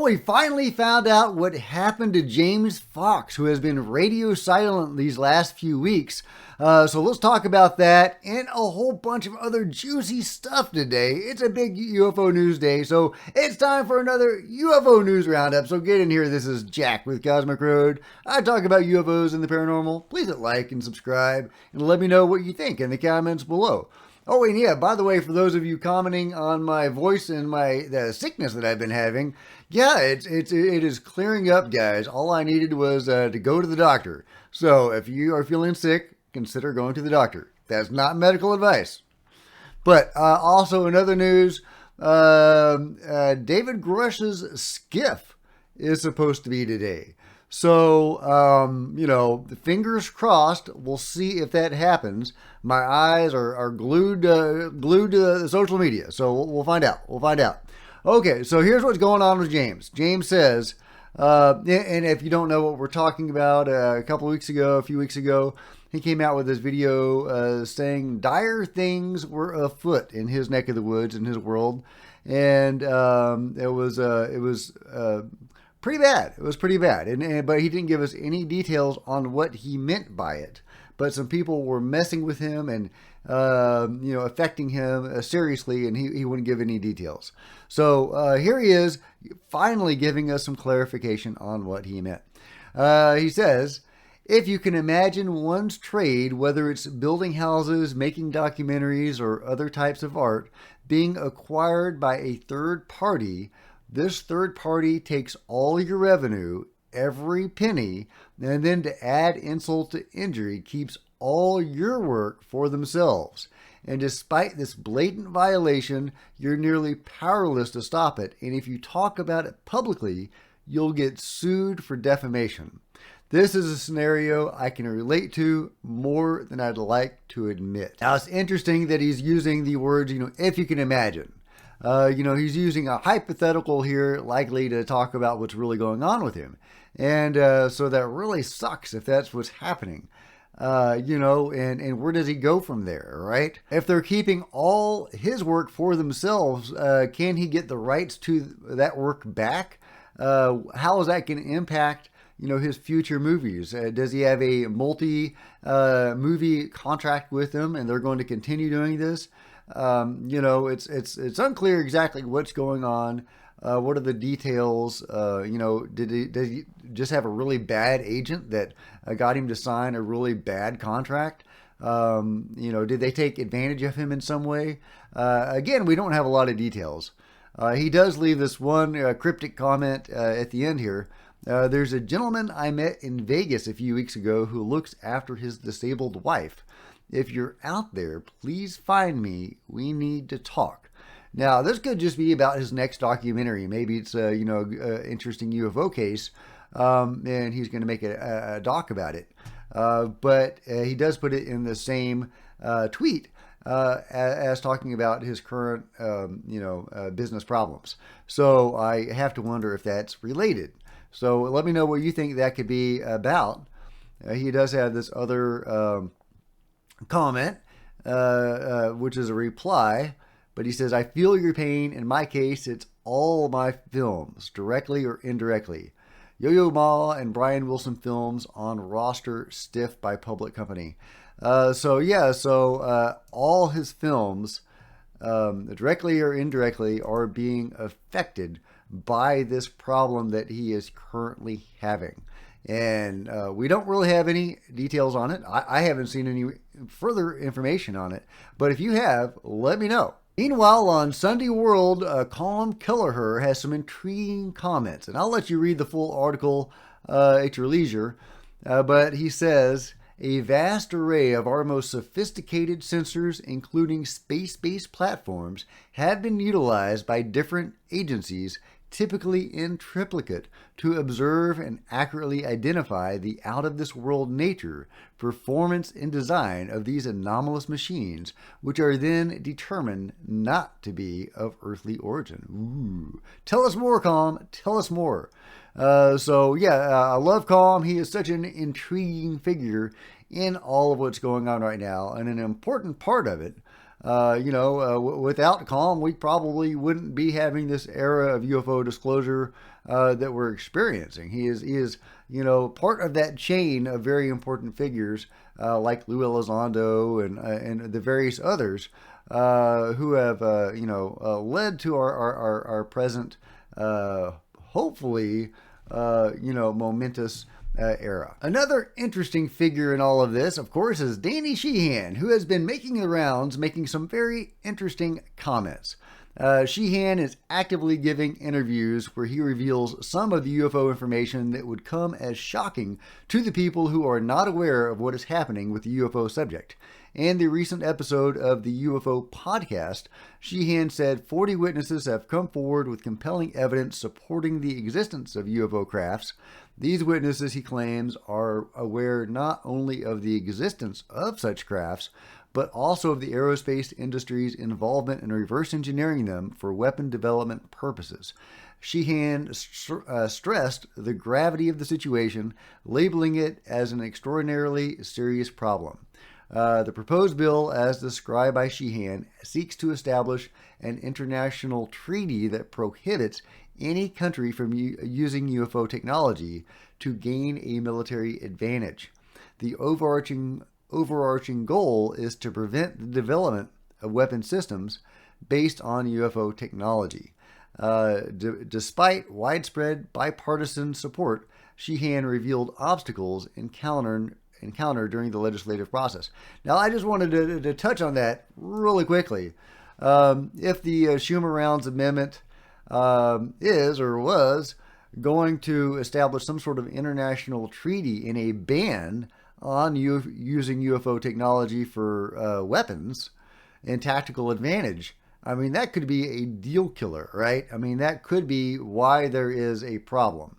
we finally found out what happened to James Fox, who has been radio silent these last few weeks. So let's talk about that and a whole bunch of other juicy stuff today. It's a big UFO news day, so it's time for another UFO news roundup. So get in here. This is Jack with Cosmic Road. I talk about UFOs and the paranormal. Please hit like and subscribe and let me know what you think in the comments below. Oh, and yeah, by the way, for those of you commenting on my voice and the sickness that I've been having, yeah, it is clearing up, guys. All I needed was to go to the doctor. So if you are feeling sick, consider going to the doctor. That's not medical advice. But also in other news, David Grush's skiff is supposed to be today. So, fingers crossed. We'll see if that happens. My eyes are glued to the social media. So we'll find out. Okay, so here's what's going on with James. James says, and if you don't know what we're talking about, a few weeks ago, he came out with this video saying dire things were afoot in his neck of the woods, in his world. And it was pretty bad. It was pretty bad. But he didn't give us any details on what he meant by it. But some people were messing with him and, affecting him seriously, and he wouldn't give any details. So here he is, finally giving us some clarification on what he meant. He says, if you can imagine one's trade, whether it's building houses, making documentaries, or other types of art, being acquired by a third party, this third party takes all your revenue, every penny, and then to add insult to injury, keeps all your work for themselves. And despite this blatant violation, you're nearly powerless to stop it. And if you talk about it publicly, you'll get sued for defamation. This is a scenario I can relate to more than I'd like to admit. Now, it's interesting that he's using the words, if you can imagine. He's using a hypothetical here, likely to talk about what's really going on with him. And so that really sucks if that's what's happening. And where does he go from there, right? If they're keeping all his work for themselves, can he get the rights to that work back? How is that going to impact, his future movies? Does he have a movie contract with them and they're going to continue doing this? It's unclear exactly what's going on. What are the details? Did he just have a really bad agent that got him to sign a really bad contract? Did they take advantage of him in some way? Again, we don't have a lot of details. He does leave this one cryptic comment at the end here. There's a gentleman I met in Vegas a few weeks ago who looks after his disabled wife. If you're out there, please find me. We need to talk. Now, this could just be about his next documentary. Maybe it's a interesting UFO case, and he's going to make a doc about it. But he does put it in the same tweet as talking about his current, business problems. So I have to wonder if that's related. So let me know what you think that could be about. He does have this other comment, which is a reply, but he says, I feel your pain. In my case, it's all my films, directly or indirectly. Yo-Yo Ma and Brian Wilson films on roster, stiff by public company. So all his films, directly or indirectly, are being affected by this problem that he is currently having. And we don't really have any details on it. I haven't seen any further information on it. But if you have, let me know. Meanwhile, on Sunday World, Colm Kelleher has some intriguing comments. And I'll let you read the full article at your leisure. But he says, a vast array of our most sophisticated sensors, including space-based platforms, have been utilized by different agencies, typically in triplicate, to observe and accurately identify the out-of-this-world nature, performance, and design of these anomalous machines, which are then determined not to be of earthly origin. Ooh. Tell us more, Colm. Tell us more. I love Colm. He is such an intriguing figure in all of what's going on right now, and an important part of it. Without Calm, we probably wouldn't be having this era of UFO disclosure that we're experiencing. He is part of that chain of very important figures like Lou Elizondo and the various others who have led to our present hopefully momentous era. Another interesting figure in all of this, of course, is Danny Sheehan, who has been making the rounds, making some very interesting comments. Sheehan is actively giving interviews where he reveals some of the UFO information that would come as shocking to the people who are not aware of what is happening with the UFO subject. In the recent episode of the UFO podcast, Sheehan said 40 witnesses have come forward with compelling evidence supporting the existence of UFO crafts. These witnesses, he claims, are aware not only of the existence of such crafts, but also of the aerospace industry's involvement in reverse engineering them for weapon development purposes. Sheehan stressed the gravity of the situation, labeling it as an extraordinarily serious problem. The proposed bill, as described by Sheehan, seeks to establish an international treaty that prohibits any country from using UFO technology to gain a military advantage. The overarching goal is to prevent the development of weapon systems based on UFO technology. Despite widespread bipartisan support, Sheehan revealed obstacles encountered during the legislative process. Now, I just wanted to touch on that really quickly. If the Schumer Rounds Amendment is or was going to establish some sort of international treaty in a ban on using UFO technology for weapons and tactical advantage, I mean, that could be a deal killer, right? I mean, that could be why there is a problem.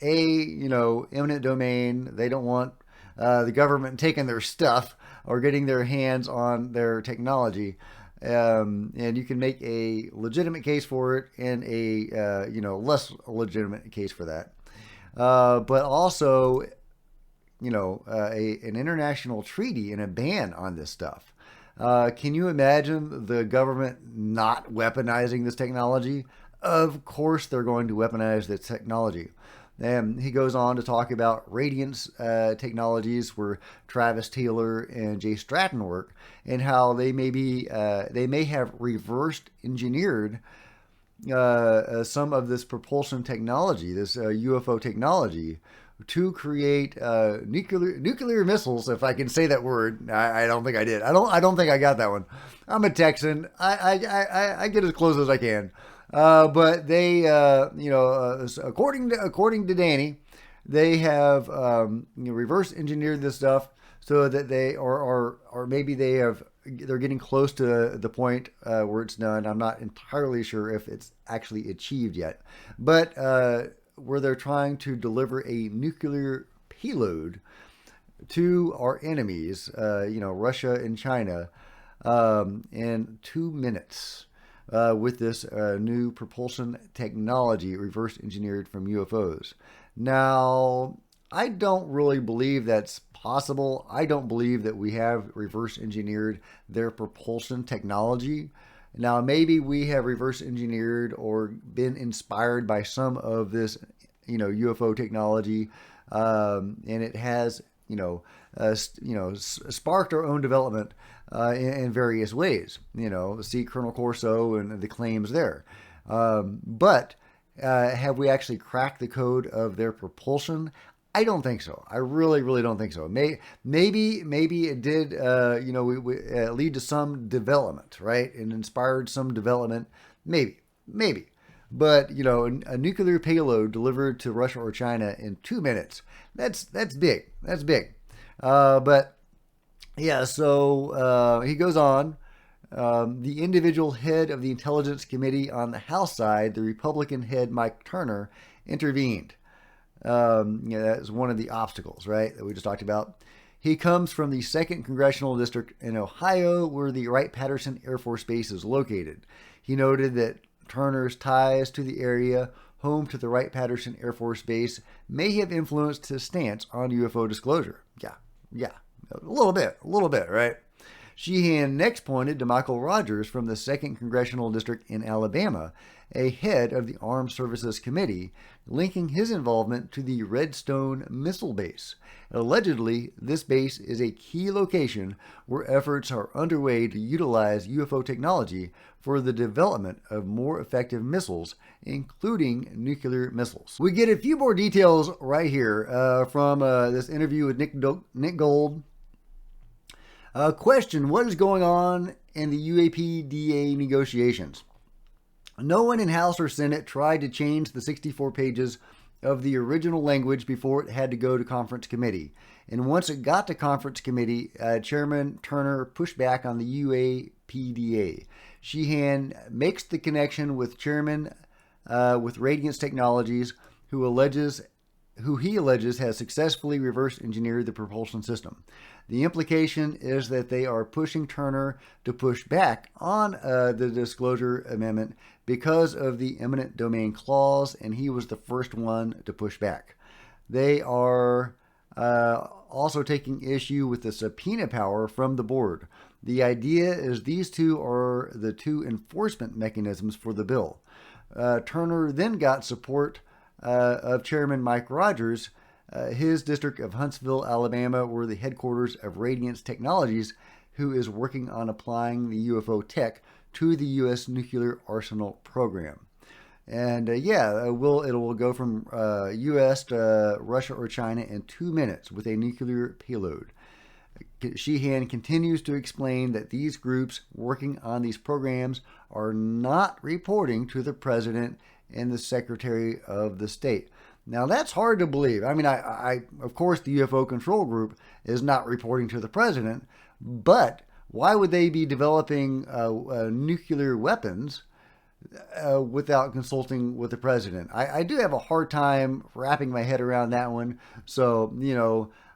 Eminent domain, they don't want the government taking their stuff or getting their hands on their technology. And you can make a legitimate case for it and a less legitimate case for that. But also, an international treaty and a ban on this stuff. Can you imagine the government not weaponizing this technology? Of course they're going to weaponize this technology. And he goes on to talk about radiance technologies where Travis Taylor and Jay Stratton work, and how they may have reversed engineered some of this propulsion technology, this UFO technology, to create nuclear missiles, if I can say that word. I don't think I did. I don't think I got that one. I'm a Texan. I get as close as I can. But they, according to Danny, they have reverse engineered this stuff so that they, or maybe they're getting close to the point where it's done. I'm not entirely sure if it's actually achieved yet, but where they're trying to deliver a nuclear payload to our enemies, Russia and China, in 2 minutes. With this new propulsion technology reverse engineered from UFOs. Now, I don't really believe that's possible. I don't believe that we have reverse engineered their propulsion technology. Now, maybe we have reverse engineered or been inspired by some of this, UFO technology, and it has, sparked our own development in various ways. See Colonel Corso and the claims there. But have we actually cracked the code of their propulsion? I don't think so. I really, really don't think so. Maybe it did, lead to some development, right? And inspired some development. Maybe. But, a nuclear payload delivered to Russia or China in 2 minutes, that's big. That's big. But yeah, so he goes on. The individual head of the Intelligence Committee on the House side, the Republican head Mike Turner, intervened. That's one of the obstacles, right, that we just talked about. He comes from the 2nd Congressional District in Ohio, where the Wright-Patterson Air Force Base is located. He noted that Turner's ties to the area, home to the Wright-Patterson Air Force Base, may have influenced his stance on UFO disclosure. Yeah, a little bit, right? Sheehan next pointed to Michael Rogers from the 2nd Congressional District in Alabama, a head of the Armed Services Committee, linking his involvement to the Redstone Missile Base. Allegedly, this base is a key location where efforts are underway to utilize UFO technology for the development of more effective missiles, including nuclear missiles. We get a few more details right here from this interview with Nick Gold. Question: what is going on in the UAPDA negotiations? No one in House or Senate tried to change the 64 pages of the original language before it had to go to conference committee. And once it got to conference committee, Chairman Turner pushed back on the UAPDA. Sheehan makes the connection with Chairman with Radiance Technologies, who he alleges has successfully reverse engineered the propulsion system. The implication is that they are pushing Turner to push back on the disclosure amendment because of the eminent domain clause, and he was the first one to push back. They are also taking issue with the subpoena power from the board. The idea is these two are the two enforcement mechanisms for the bill. Turner then got support of Chairman Mike Rogers. His district of Huntsville, Alabama, were the headquarters of Radiance Technologies, who is working on applying the UFO tech to the U.S. nuclear arsenal program. And it will go from U.S. to Russia or China in 2 minutes with a nuclear payload. Sheehan continues to explain that these groups working on these programs are not reporting to the president and the Secretary of the State. Now, that's hard to believe. I mean, I of course, the UFO control group is not reporting to the president, but why would they be developing nuclear weapons without consulting with the president? I do have a hard time wrapping my head around that one. So,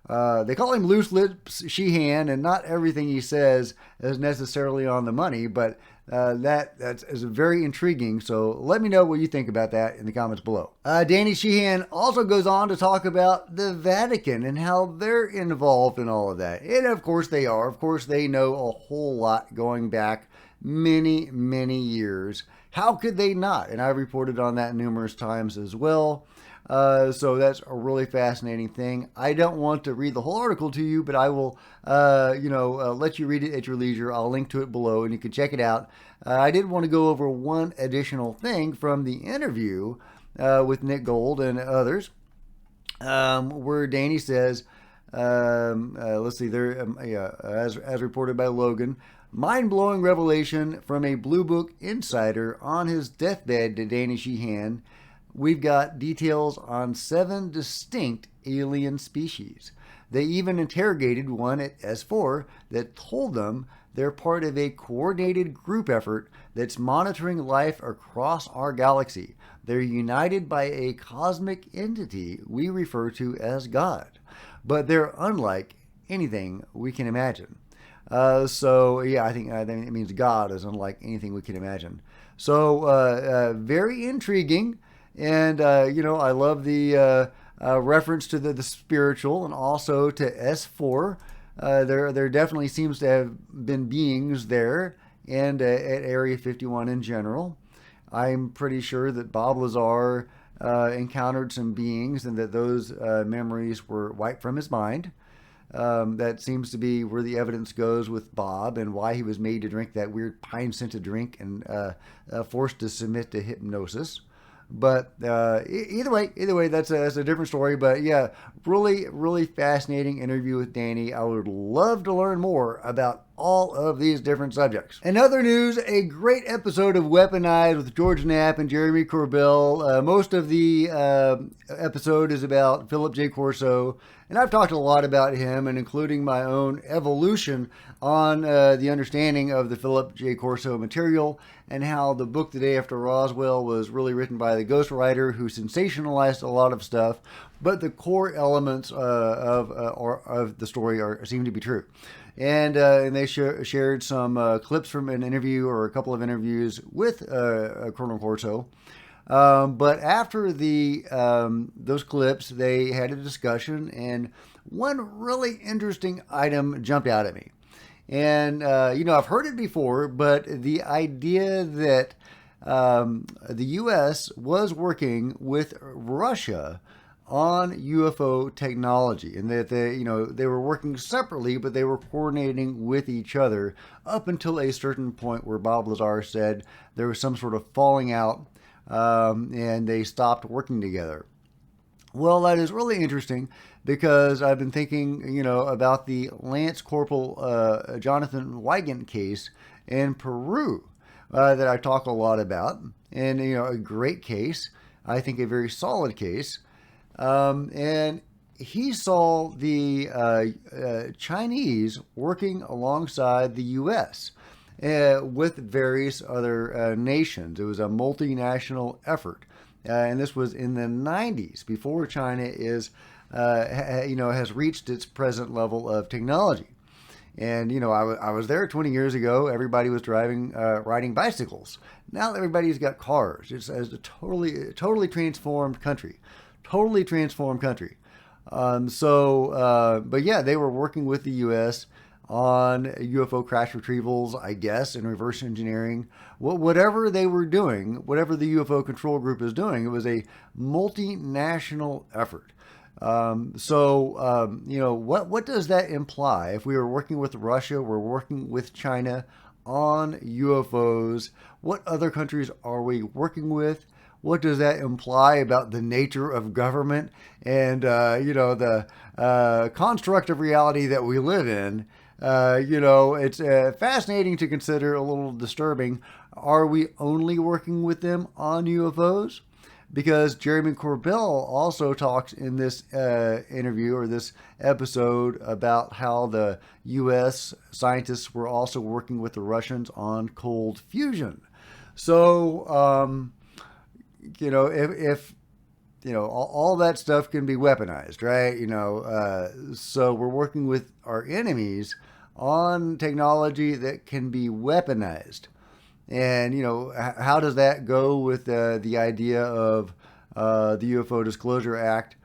they call him Loose Lips Sheehan, and not everything he says is necessarily on the money, but that is very intriguing. So let me know what you think about that in the comments below. Danny Sheehan also goes on to talk about the Vatican and how they're involved in all of that. And of course they are. Of course they know a whole lot going back many, many years. How could they not? And I've reported on that numerous times as well. So that's a really fascinating thing. I don't want to read the whole article to you, but I will, let you read it at your leisure. I'll link to it below and you can check it out. I did want to go over one additional thing from the interview with Nick Gold and others, where Danny says, let's see there, as reported by Logan, mind-blowing revelation from a Blue Book insider on his deathbed to Danny Sheehan. We've got details on 7 distinct alien species. They even interrogated one at S4 that told them they're part of a coordinated group effort that's monitoring life across our galaxy. They're united by a cosmic entity we refer to as God, but they're unlike anything we can imagine. I think it means God is unlike anything we can imagine. So very intriguing. And, I love the reference to the spiritual and also to S4. There definitely seems to have been beings there and at Area 51 in general. I'm pretty sure that Bob Lazar encountered some beings and that those memories were wiped from his mind. That seems to be where the evidence goes with Bob and why he was made to drink that weird pine-scented drink and forced to submit to hypnosis. But either way, that's a different story. But yeah, really, really fascinating interview with Danny. I would love to learn more about all of these different subjects. In other news, a great episode of Weaponized with George Knapp and Jeremy Corbell. Most of the episode is about Philip J. Corso, and I've talked a lot about him, and including my own evolution on the understanding of the Philip J. Corso material, and how the book The Day After Roswell was really written by the ghostwriter who sensationalized a lot of stuff, but the core elements of the story seem to be true. And they shared some clips from an interview or a couple of interviews with Colonel Corso. But after those clips, they had a discussion, and one really interesting item jumped out at me. And, I've heard it before, but the idea that the U.S. was working with Russia on UFO technology, and that they were working separately, but they were coordinating with each other up until a certain point where Bob Lazar said there was some sort of falling out, and they stopped working together. Well, that is really interesting because I've been thinking, about the Lance Corporal Jonathan Wigand case in Peru that I talk a lot about, and a great case. I think a very solid case. And he saw the Chinese working alongside the U.S. With various other nations. It was a multinational effort. And this was in the 90s, before China has reached its present level of technology. And I was there 20 years ago. Everybody was riding bicycles. Now everybody's got cars. It's a totally transformed country. Totally transformed country. But yeah, they were working with the U.S. on UFO crash retrievals, I guess, and reverse engineering. Whatever they were doing, whatever the UFO control group is doing, it was a multinational effort. What does that imply? If we were working with Russia, we're working with China on UFOs. What other countries are we working with? What does that imply about the nature of government and, the construct of reality that we live in? It's fascinating to consider, a little disturbing. Are we only working with them on UFOs? Because Jeremy Corbell also talks in this interview or this episode about how the U.S. scientists were also working with the Russians on cold fusion. So, if all that stuff can be weaponized, right? So we're working with our enemies on technology that can be weaponized. And, how does that go with the idea of the UFO Disclosure Act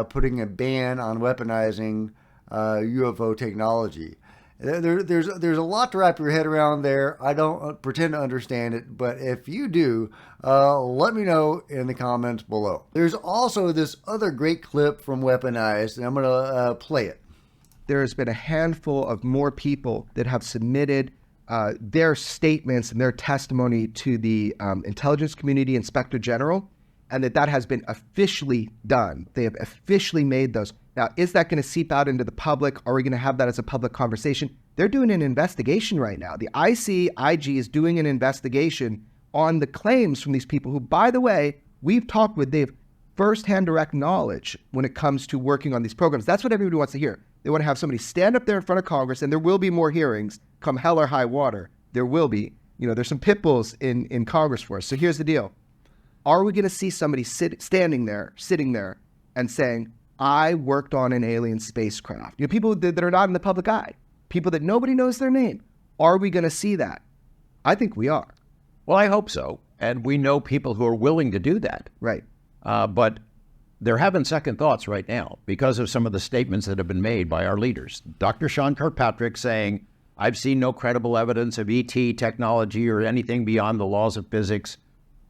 putting a ban on weaponizing UFO technology? There's a lot to wrap your head around there. I don't pretend to understand it, but if you do, let me know in the comments below. There's also this other great clip from Weaponized, and I'm going to play it. There's been a handful of more people that have submitted their statements and their testimony to the intelligence community inspector general, and that has been officially done. They have officially made those. Now, is that going to seep out into the public? Are we going to have that as a public conversation? They're doing an investigation right now. The ICIG is doing an investigation on the claims from these people who, by the way, we've talked with. They have firsthand direct knowledge when it comes to working on these programs. That's what everybody wants to hear. They want to have somebody stand up there in front of Congress, and there will be more hearings come hell or high water. There will be. There's some pit bulls in Congress for us. So here's the deal. Are we going to see somebody sitting there, and saying, I worked on an alien spacecraft? People that are not in the public eye, people that nobody knows their name. Are we going to see that? I think we are. Well, I hope so. And we know people who are willing to do that. Right. But they're having second thoughts right now because of some of the statements that have been made by our leaders. Dr. Sean Kirkpatrick saying, I've seen no credible evidence of ET technology or anything beyond the laws of physics.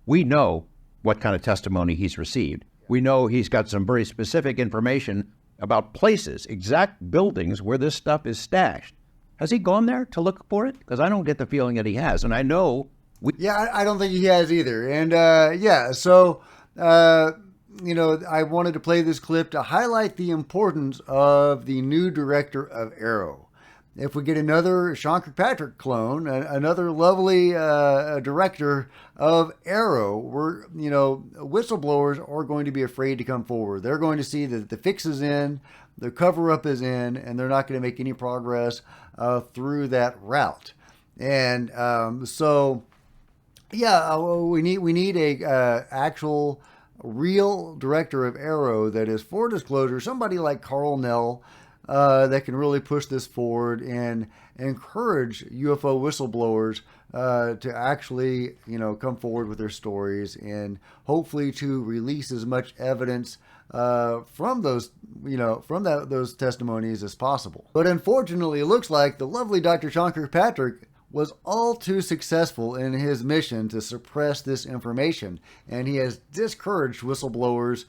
We know what kind of testimony he's received. We know he's got some very specific information about places, exact buildings where this stuff is stashed. Has he gone there to look for it? Because I don't get the feeling that he has. And I know... I don't think he has either. And I wanted to play this clip to highlight the importance of the new director of AARO. If we get another Sean Kirkpatrick clone, another lovely director of AARO, whistleblowers are going to be afraid to come forward. They're going to see that the fix is in, the cover-up is in, and they're not going to make any progress through that route. And we need a actual real director of AARO that is for disclosure, somebody like Carl Nell, that can really push this forward and encourage UFO whistleblowers to actually, come forward with their stories and hopefully to release as much evidence from those, those testimonies as possible. But unfortunately, it looks like the lovely Dr. Sean Kirkpatrick was all too successful in his mission to suppress this information, and he has discouraged whistleblowers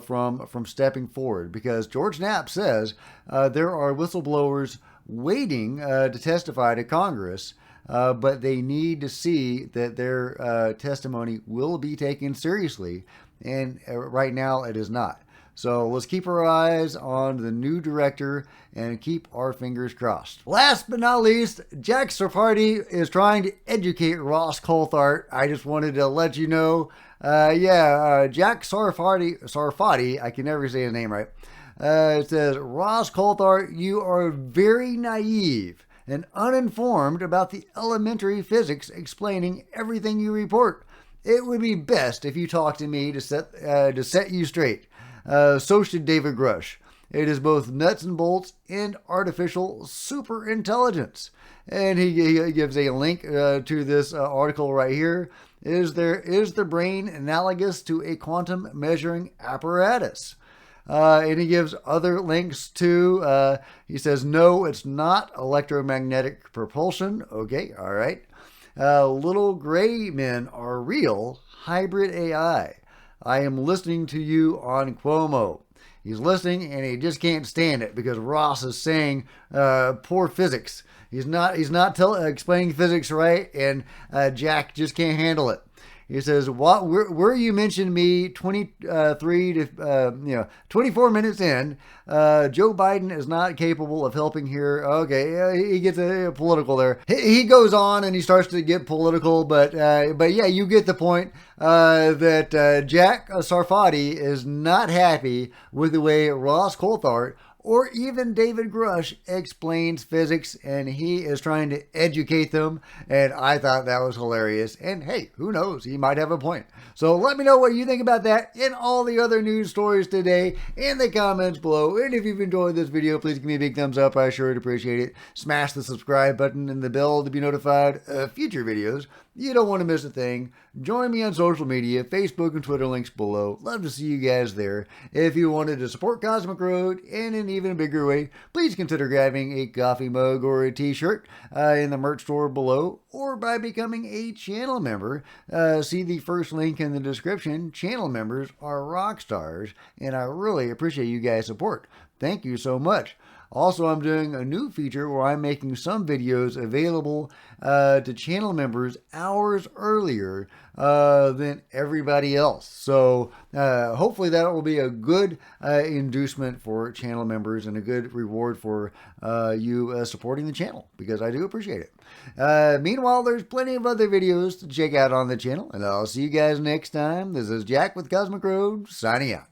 from stepping forward, because George Knapp says there are whistleblowers waiting to testify to Congress, but they need to see that their testimony will be taken seriously, and right now it is not. So let's keep our eyes on the new director and keep our fingers crossed. Last but not least, Jack Sarfati is trying to educate Ross Coulthart. I just wanted to let you know, Jack Sarfati, I can never say his name right. It says, Ross Coulthart, you are very naive and uninformed about the elementary physics explaining everything you report. It would be best if you talk to me to set you straight. So should David Grush. It is both nuts and bolts and artificial super intelligence. And he gives a link to this article right here. Is the brain analogous to a quantum measuring apparatus? And he gives other links to, he says, no, it's not electromagnetic propulsion. Okay, all right. Little gray men are real hybrid AI. I am listening to you on Cuomo. He's listening and he just can't stand it because Ross is saying poor physics. He's not explaining physics right, and Jack just can't handle it. He says, where you mentioned me 24 minutes in, Joe Biden is not capable of helping here. Okay, he gets a political there. He goes on and he starts to get political, but yeah, you get the point that Jack Sarfati is not happy with the way Ross Coulthart or even David Grush explains physics, and he is trying to educate them, and I thought that was hilarious. And hey, who knows? He might have a point. So let me know what you think about that and all the other news stories today in the comments below. And if you've enjoyed this video, please give me a big thumbs up. I sure would appreciate it. Smash the subscribe button and the bell to be notified of future videos. You don't want to miss a thing. Join me on social media, Facebook and Twitter, links below. Love to see you guys there. If you wanted to support Cosmic Road in an even bigger way, please consider grabbing a coffee mug or a t-shirt in the merch store below, or by becoming a channel member. See the first link in the description. Channel members are rock stars, and I really appreciate you guys' support. Thank you so much. Also, I'm doing a new feature where I'm making some videos available to channel members hours earlier than everybody else. So hopefully that will be a good inducement for channel members and a good reward for you supporting the channel, because I do appreciate it. Meanwhile, there's plenty of other videos to check out on the channel, and I'll see you guys next time. This is Jack with Cosmic Road, signing out.